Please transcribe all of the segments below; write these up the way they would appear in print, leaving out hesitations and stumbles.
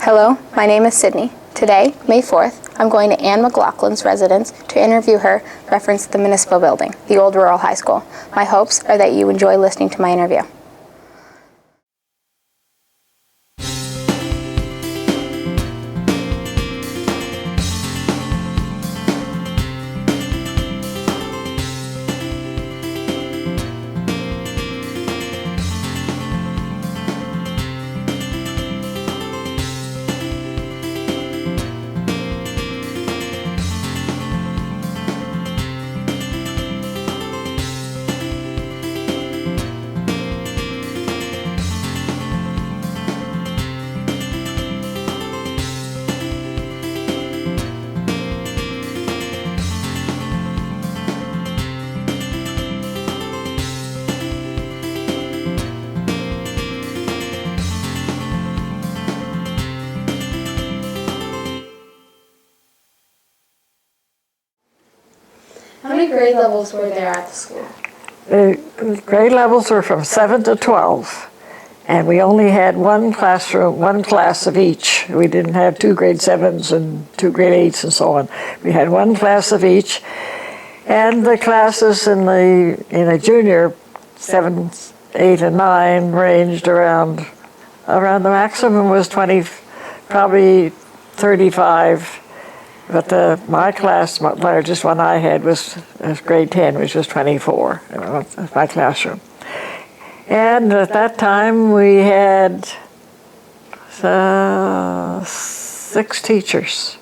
Hello, my name is Sydney. Today, May 4th, I'm going to Anne McLaughlin's residence to interview her reference to the municipal building, the old rural high school. My hopes are that you enjoy listening to my interview. How many grade levels were there at the school? The grade levels were from 7 to 12, and we only had one classroom, one class of each. We didn't have 2 grade 7s and 2 grade 8s and so on. We had one class of each, and the classes in the junior 7, 8, and 9 ranged around the maximum was 20, probably 35. But my class, the largest one I had was grade 10, which was 24, my classroom. And at that time we had 6 teachers.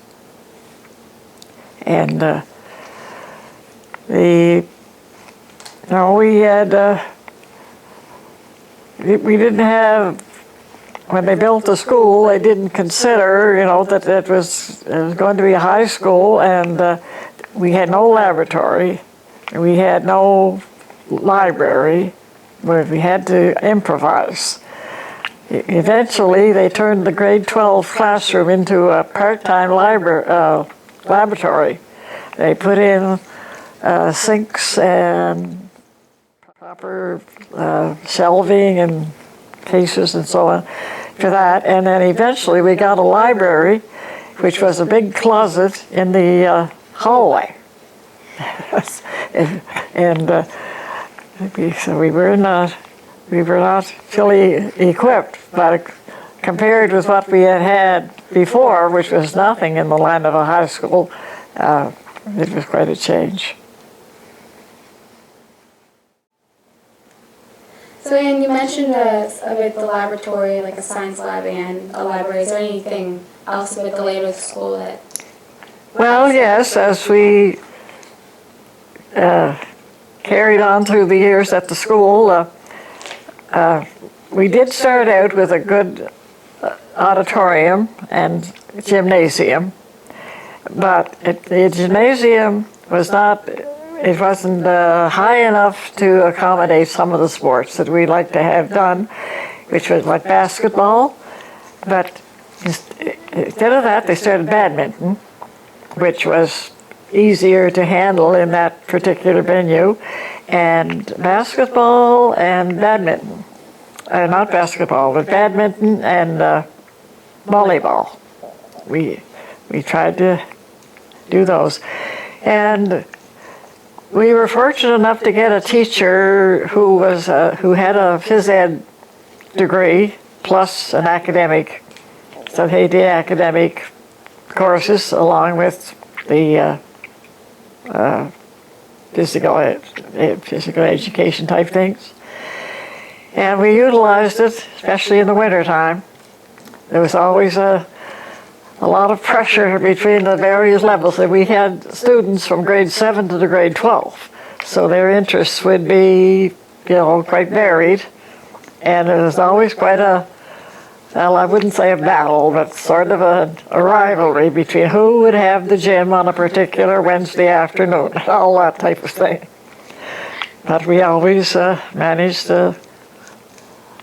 And we didn't have, when they built the school, they didn't consider, that it was going to be a high school, and we had no laboratory, and we had no library, where we had to improvise. Eventually, they turned the grade 12 classroom into a part-time laboratory. They put in sinks and proper shelving and cases and so on for that, and then eventually we got a library, which was a big closet in the hallway. And so we were not fully equipped, but compared with what we had before, which was nothing in the line of a high school, it was quite a change. So, Anne, you mentioned about the laboratory, like a science lab and a library. Is there anything else about the layout of the school that... Well, yes, as we carried on through the years at the school, we did start out with a good auditorium and gymnasium, but the gymnasium wasn't high enough to accommodate some of the sports that we'd like to have done, which was like basketball. But instead of that, they started badminton, which was easier to handle in that particular venue, and basketball and badminton. Not basketball, but badminton and volleyball. We tried to do those. And we were fortunate enough to get a teacher who had a phys ed degree plus an academic, so he did academic courses along with the physical education type things. And we utilized it, especially in the wintertime. There was always a lot of pressure between the various levels, and we had students from grade 7 to the grade 12, so their interests would be, quite varied, and it was always quite I wouldn't say a battle, but sort of a rivalry between who would have the gym on a particular Wednesday afternoon, and all that type of thing. But we always managed to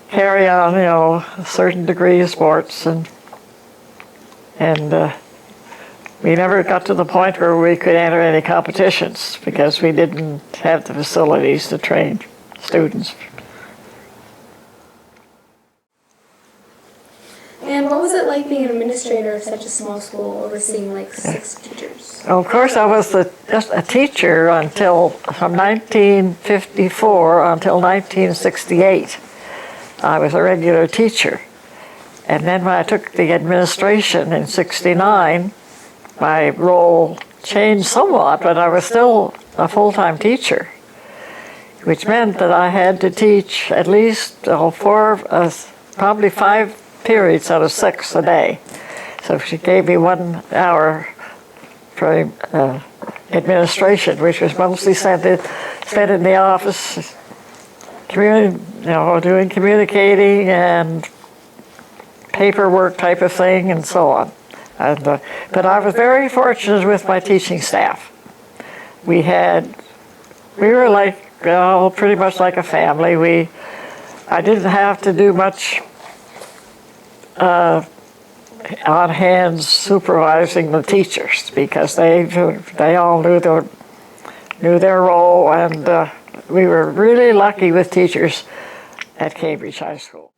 carry on, a certain degree of sports, and we never got to the point where we could enter any competitions because we didn't have the facilities to train students. And And what was it like being an administrator of such a small school, overseeing like 6 teachers? Of course, I was just a teacher from 1954 until 1968. I was a regular teacher. And then when I took the administration in 69, my role changed somewhat, but I was still a full-time teacher, which meant that I had to teach at least probably 5 periods out of 6 a day. So she gave me 1 hour for administration, which was mostly spent in the office, doing communicating and paperwork type of thing and so on. But I was very fortunate with my teaching staff. We were like pretty much like a family. I didn't have to do much on hands supervising the teachers because they all knew their role, and we were really lucky with teachers at Cambridge High School.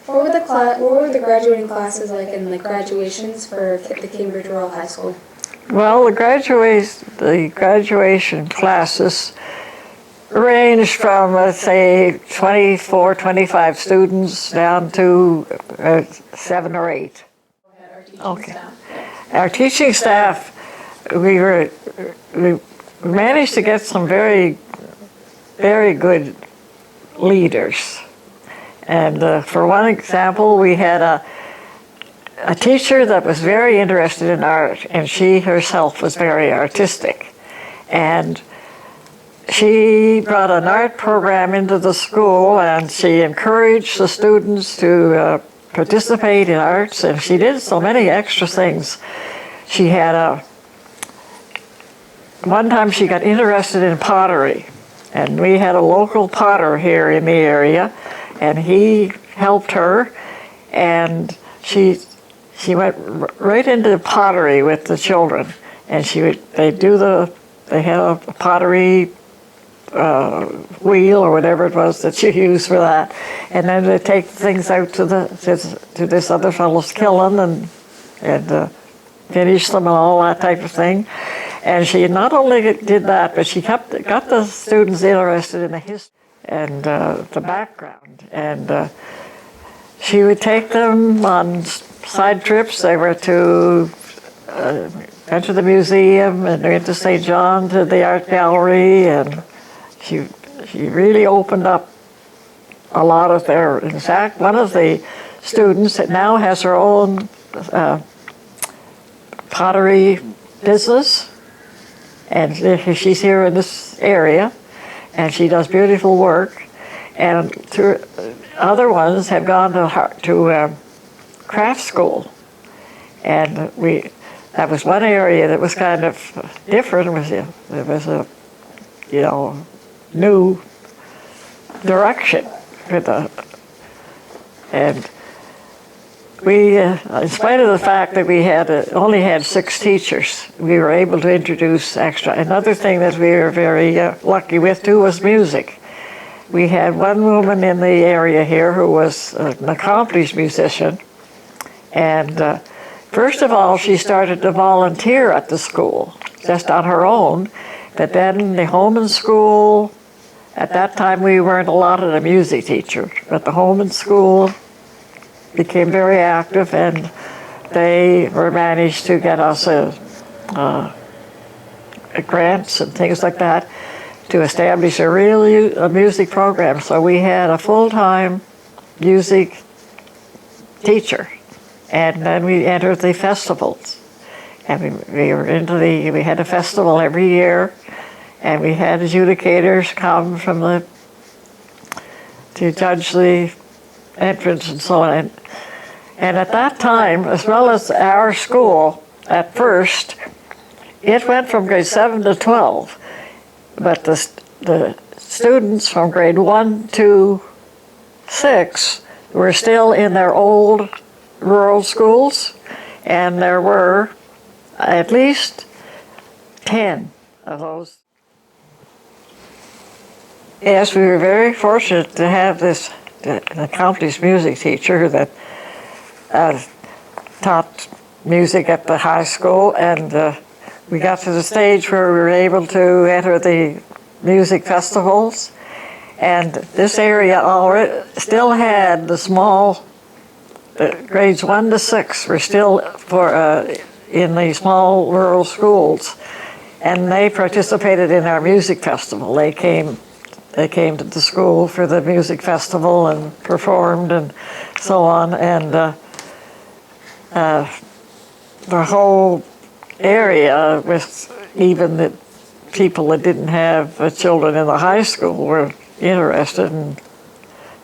What were the graduating classes like and the graduations for the Cambridge Rural High School? Well, the graduation classes ranged from, let's say, 24, 25 students down to 7 or 8. Okay. Our teaching staff, we managed to get some very, very good leaders. And for one example, we had a teacher that was very interested in art, and she herself was very artistic. And she brought an art program into the school, and she encouraged the students to participate in arts, and she did so many extra things. She had one time she got interested in pottery, and we had a local potter here in the area, and he helped her, and she went right into pottery with the children, and they had a pottery wheel or whatever it was that you used for that, and then they take things out to this other fellow's kiln and finish them and all that type of thing. And she not only did that, but she got the students interested in the history and the background, and she would take them on side trips. They were to enter the museum and went to St. John to the art gallery, and she really opened up a lot of their. In fact, one of the students that now has her own pottery business, and she's here in this area, and she does beautiful work. And other ones have gone to craft school, and that was one area that was kind of different. It was a new direction and we, in spite of the fact that we only had 6 teachers, we were able to introduce extra. Another thing that we were very lucky with too was music. We had one woman in the area here who was an accomplished musician, and first of all, she started to volunteer at the school, just on her own, but then the home and school. At that time, we weren't allotted a music teacher, but the home and school became very active, and they managed to get us grants and things like that to establish a music program. So we had a full-time music teacher, and then we entered the festivals, and we had a festival every year. And we had adjudicators come to judge the entrance and so on. And at that time, as well as our school, at first, it went from grade 7 to 12. But the students from grade 1 to 6 were still in their old rural schools, and there were at least 10 of those. Yes, we were very fortunate to have this accomplished music teacher that taught music at the high school, and we got to the stage where we were able to enter the music festivals. And this area already still had the small grades 1 to 6 were still in the small rural schools, and they participated in our music festival. They came to the school for the music festival and performed and so on, and the whole area, with even the people that didn't have children in the high school, were interested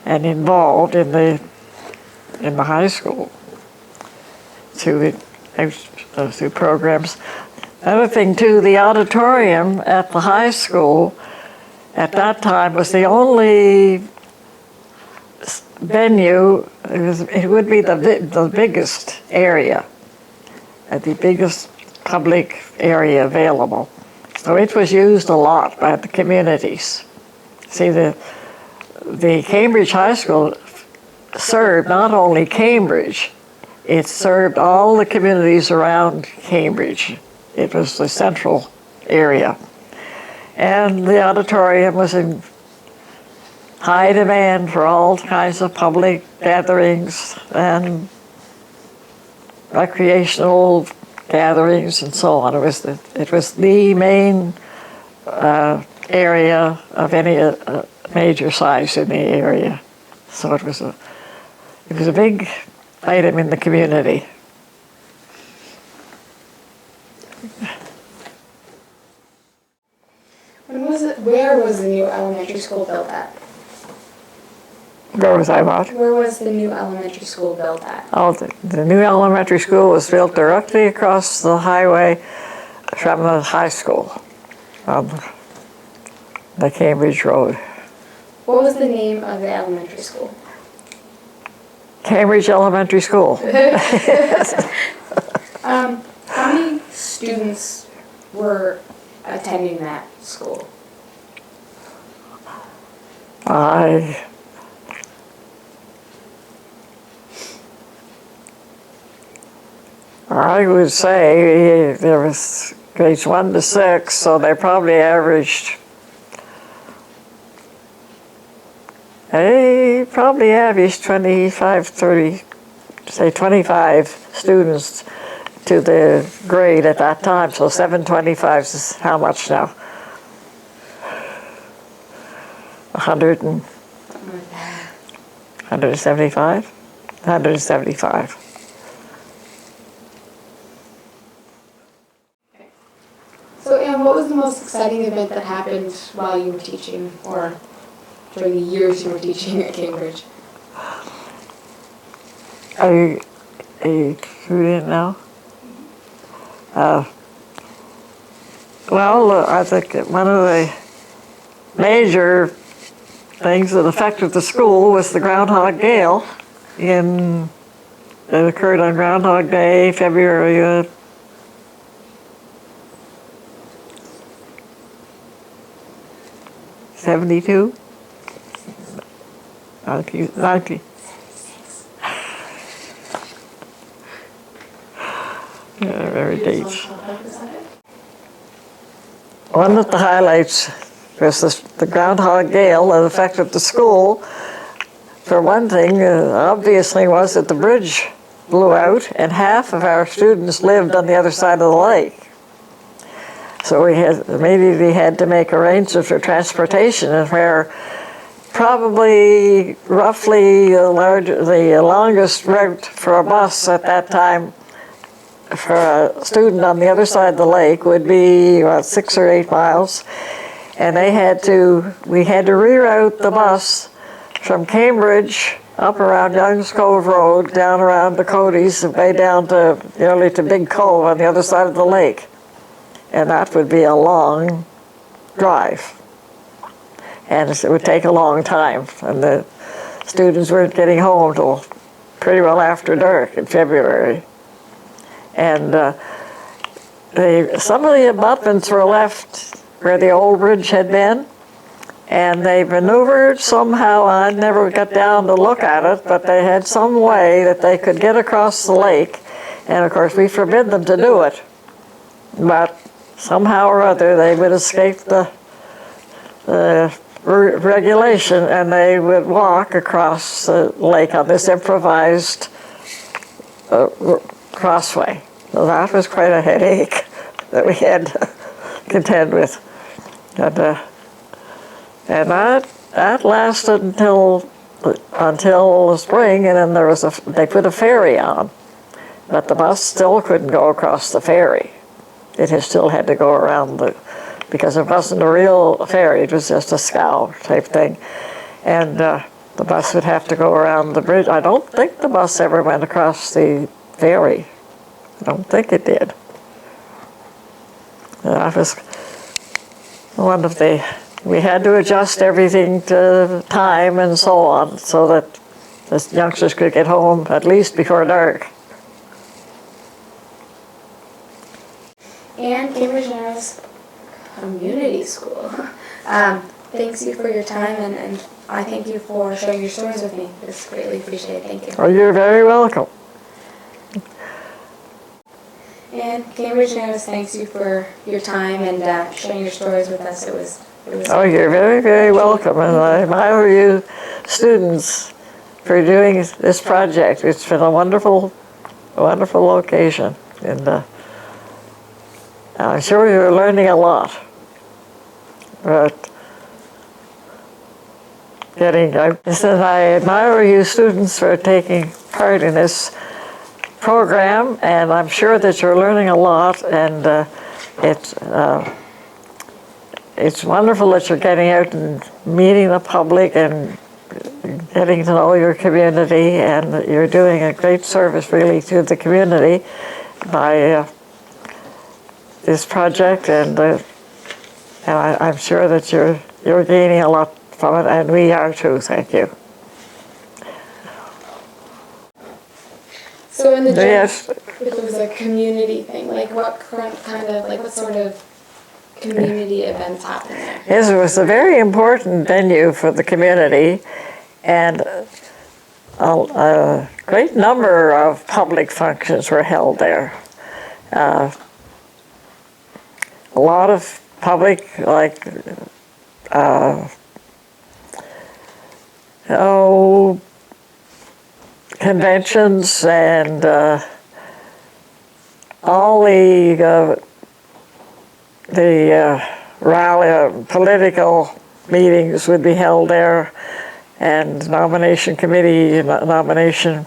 and involved in the high school through programs. Another thing too, the auditorium at the high school at that time was the only venue. It would be the biggest area, the biggest public area available. So it was used a lot by the communities. See, the Cambridge High School served not only Cambridge, it served all the communities around Cambridge. It was the central area. And the auditorium was in high demand for all kinds of public gatherings and recreational gatherings and so on. It was the main area of any major size in the area. So it was a big item in the community. Where was the new elementary school built at? Where was I what? Where was the new elementary school built at? Oh, the new elementary school was built directly across the highway from the high school on the Cambridge Road. What was the name of the elementary school? Cambridge Elementary School. How many students were attending that school? I would say there was grades 1 to 6, so they probably averaged 25, 30, say 25 students to the grade at that time. So 725 is how much now? 175? 175. So, Anne, what was the most exciting event that happened while you were teaching, or during the years you were teaching at Cambridge? Are you in now? Well, I think that one of the major things that affected the school was the Groundhog gale. It occurred on Groundhog Day, February 72? 90. Yeah, very dates. One of the highlights was the Groundhog gale that affected the school. For one thing, obviously, was that the bridge blew out and half of our students lived on the other side of the lake. So we immediately had to make arrangements for transportation, and where probably roughly the longest route for a bus at that time for a student on the other side of the lake would be about 6 or 8 miles. And we had to reroute the bus from Cambridge up around Young's Cove Road, down around the Cody's, and way down to nearly to Big Cove on the other side of the lake. And that would be a long drive. And it would take a long time. And the students weren't getting home till pretty well after dark in February. And some of the abutments were left where the old bridge had been, And they maneuvered somehow, I never got down to look at it, but they had some way that they could get across the lake. And of course, we forbid them to do it. But somehow or other, they would escape the regulation, and they would walk across the lake on this improvised crossway. So that was quite a headache that we had to contend with. And that lasted until the spring, and then they put a ferry on. But the bus still couldn't go across the ferry. It still had to go around because it wasn't a real ferry, it was just a scow type thing. And the bus would have to go around the bridge. I don't think the bus ever went across the ferry. I don't think it did. That was one of we had to adjust everything to time and so on so that the youngsters could get home at least before dark. And Cambridge Narrows Community School thanks you for your time, and I thank you for sharing your stories with me. It's greatly appreciated. Thank you. Oh, you're very welcome. And Cambridge Narrows thanks you for your time and sharing your stories with us. It was Oh, you're very, very welcome, and I admire you students for doing this project. It's been a wonderful, wonderful location, and I'm sure you're learning a lot. But I admire you students for taking part in this program, and I'm sure that you're learning a lot, and it's wonderful that you're getting out and meeting the public and getting to know your community, and you're doing a great service really to the community by this project, and I'm sure that you're gaining a lot from it, and we are too. Thank you. So in the gym, Yes. it was a community thing. Like what sort of community events happen there? Yes, it was a very important venue for the community, and a great number of public functions were held there. A lot of public, conventions and all the rally political meetings would be held there, and nomination committee, nomination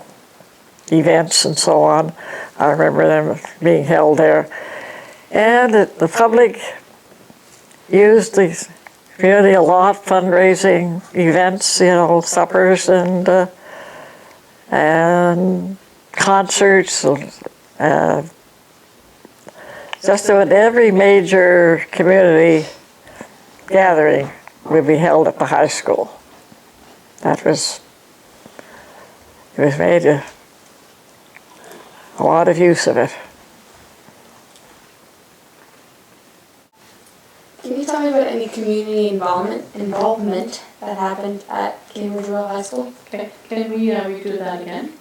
events and so on. I remember them being held there. And the public used the community a lot, fundraising events, suppers and concerts, just about every major community gathering would be held at the high school. It was made a lot of use of it. Can you tell me about any community involvement that happened at Cambridge Rural High School? Okay, can we redo that again?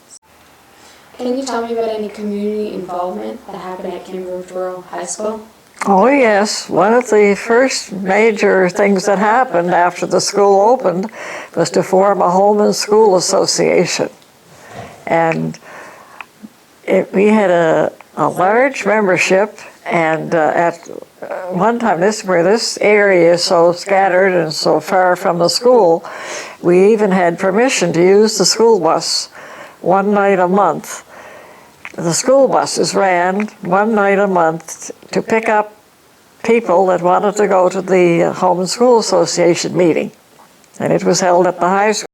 Can you tell me about any community involvement that happened at Cambridge Rural High School? Oh yes, one of the first major things that happened after the school opened was to form a home and school association. And we had a large membership, and at one time, where this area is so scattered and so far from the school, we even had permission to use the school bus one night a month. The school buses ran one night a month to pick up people that wanted to go to the Home and School Association meeting. And it was held at the high school.